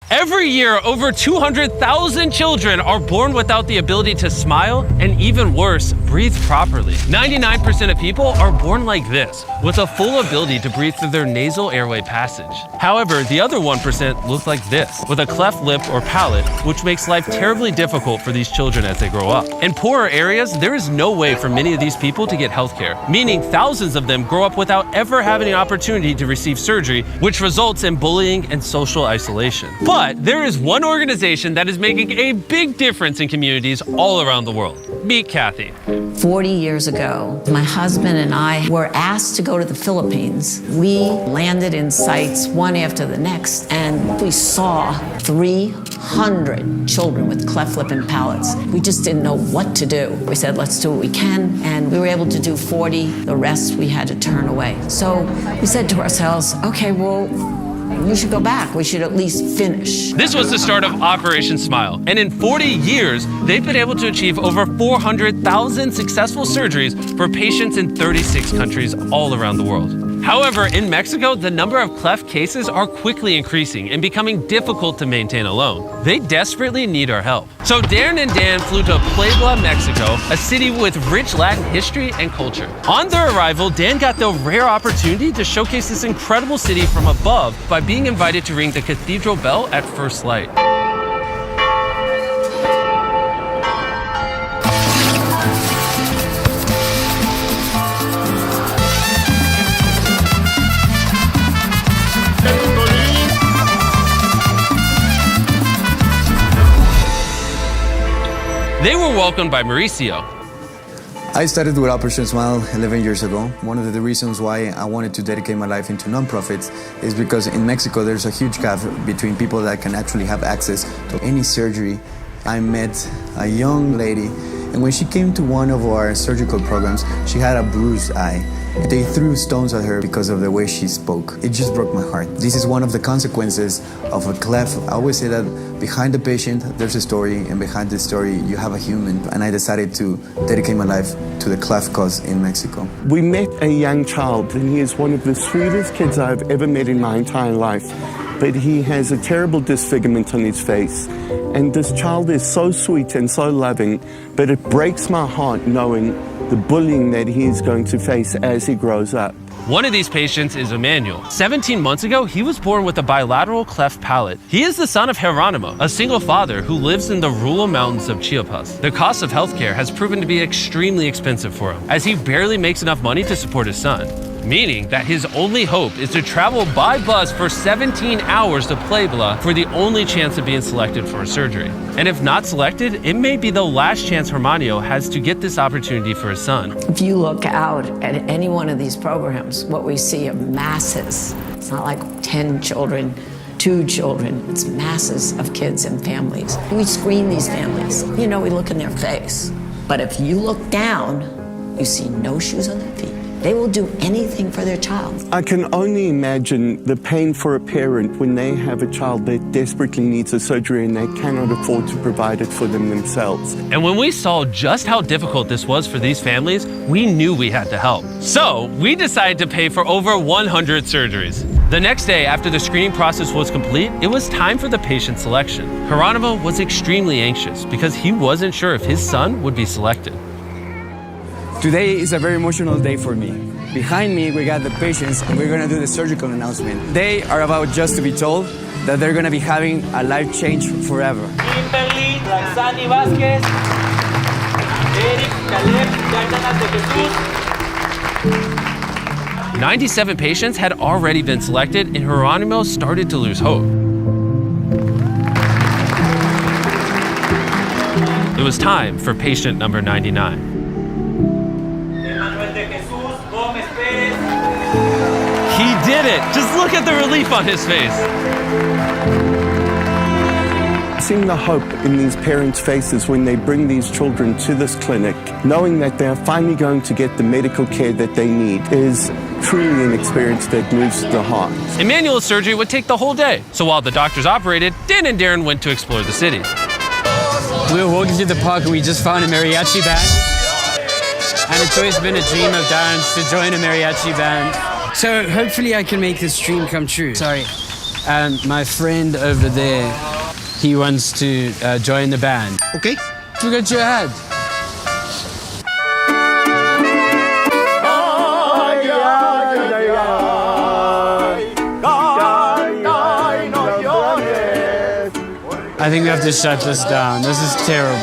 Every year, over 200,000 children are born without the ability to smile and, even worse, breathe properly. 99% of people are born like this, with a full ability to breathe through their nasal airway passage. However, the other 1% look like this, with a cleft lip or palate, which makes life terribly difficult for these children as they grow up. In poorer areas, there is no way for many of these people to get healthcare, meaning thousands of them grow up without ever having an opportunity to receive surgery, which results in bullying and social isolation. But there is one organization that is making a big difference in communities all around the world. Meet Kathy. 40 years ago, my husband and I were asked to go to the Philippines. We landed in sites one after the next, and we saw 300 children with cleft lip and palates. We just didn't know what to do. We said, let's do what we can, and we were able to do 40. The rest we had to turn away. So we said to ourselves, okay, well, we should go back. We should at least finish. This was the start of Operation Smile, and in 40 years, they've been able to achieve over 400,000 successful surgeries for patients in 36 countries all around the world. However, in Mexico, the number of cleft cases are quickly increasing and becoming difficult to maintain alone. They desperately need our help. So Darren and Dan flew to Puebla, Mexico, a city with rich Latin history and culture. On their arrival, Dan got the rare opportunity to showcase this incredible city from above by being invited to ring the cathedral bell at first light. They were welcomed by Mauricio. I started with Operation Smile 11 years ago. One of the reasons why I wanted to dedicate my life into nonprofits is because in Mexico there's a huge gap between people that can actually have access to any surgery. I met a young lady, and when she came to one of our surgical programs, she had a bruised eye. They threw stones at her because of the way she spoke. It just broke my heart. This is one of the consequences of a cleft. I always say that behind the patient, there's a story, and behind the story, you have a human. And I decided to dedicate my life to the cleft cause in Mexico. We met a young child, and he is one of the sweetest kids I've ever met in my entire life. But he has a terrible disfigurement on his face. And this child is so sweet and so loving, but it breaks my heart knowing the bullying that he is going to face as he grows up. One of these patients is Emmanuel. 17 months ago, he was born with a bilateral cleft palate. He is the son of Geronimo, a single father who lives in the rural mountains of Chiapas. The cost of healthcare has proven to be extremely expensive for him, as he barely makes enough money to support his son, meaning that his only hope is to travel by bus for 17 hours to Puebla for the only chance of being selected for a surgery. And if not selected, it may be the last chance Hermanio has to get this opportunity for his son. If you look out at any one of these programs, what we see are masses. It's not like 10 children, 2 children. It's masses of kids and families. We screen these families. You know, we look in their face. But if you look down, you see no shoes on their feet. They will do anything for their child. I can only imagine the pain for a parent when they have a child that desperately needs a surgery and they cannot afford to provide it for them themselves. And when we saw just how difficult this was for these families, we knew we had to help. So we decided to pay for over 100 surgeries. The next day, after the screening process was complete, it was time for the patient selection. Geronimo was extremely anxious because he wasn't sure if his son would be selected. Today is a very emotional day for me. Behind me, we got the patients, and we're gonna do the surgical announcement. They are about just to be told that they're gonna be having a life change forever. Kimberly, Roxani Vázquez, Eric, Caleb, Cárdenas de Jesús. 97 patients had already been selected, and Geronimo started to lose hope. It was time for patient number 99. He did it! Just look at the relief on his face. Seeing the hope in these parents' faces when they bring these children to this clinic, knowing that they are finally going to get the medical care that they need, is truly an experience that moves the heart. Emmanuel's surgery would take the whole day, so while the doctors operated, Dan and Darren went to explore the city. We were walking through the park and we just found a mariachi band. And it's always been a dream of Darren's to join a mariachi band. So hopefully I can make this dream come true. Sorry. and my friend over there, he wants to join the band. Okay. Forget your head. I think we have to shut this down. This is terrible.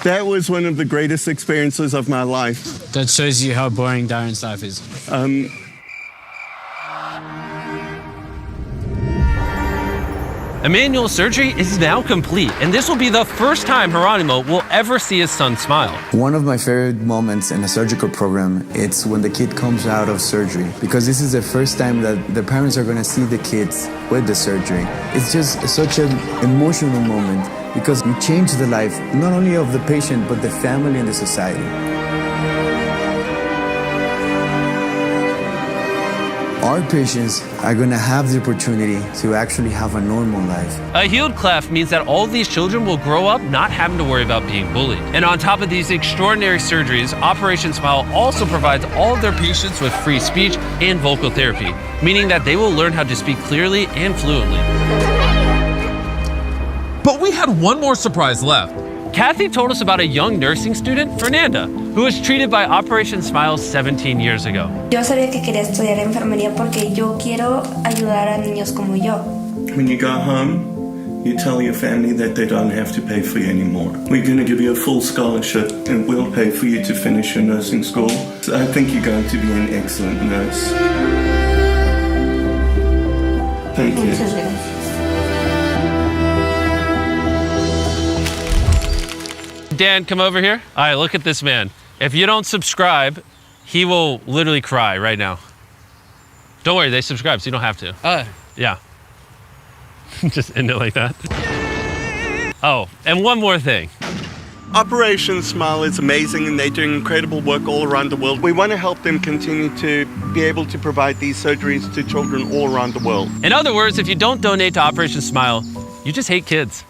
That was one of the greatest experiences of my life. That shows you how boring Darren's life is. Emmanuel's surgery is now complete, and this will be the first time Geronimo will ever see his son smile. One of my favorite moments in a surgical program, it's when the kid comes out of surgery, because this is the first time that the parents are going to see the kids with the surgery. It's just such an emotional moment because you change the life not only of the patient but the family and the society. Our patients are going to have the opportunity to actually have a normal life. A healed cleft means that all these children will grow up not having to worry about being bullied. And on top of these extraordinary surgeries, Operation Smile also provides all of their patients with free speech and vocal therapy, meaning that they will learn how to speak clearly and fluently. But we had one more surprise left. Kathy told us about a young nursing student, Fernanda, who was treated by Operation Smile 17 years ago. Yo sabía que quería estudiar enfermería porque yo quiero ayudar a niños como yo. When you go home, you tell your family that they don't have to pay for you anymore. We're going to give you a full scholarship and we'll pay for you to finish your nursing school. So I think you're going to be an excellent nurse. Thank you. Muchas gracias. Dan, come over here. All right, look at this man. If you don't subscribe, he will literally cry right now. Don't worry, they subscribe, so you don't have to. Yeah. Just end it like that. Oh, and one more thing. Operation Smile is amazing and they're doing incredible work all around the world. We want to help them continue to be able to provide these surgeries to children all around the world. In other words, if you don't donate to Operation Smile, you just hate kids.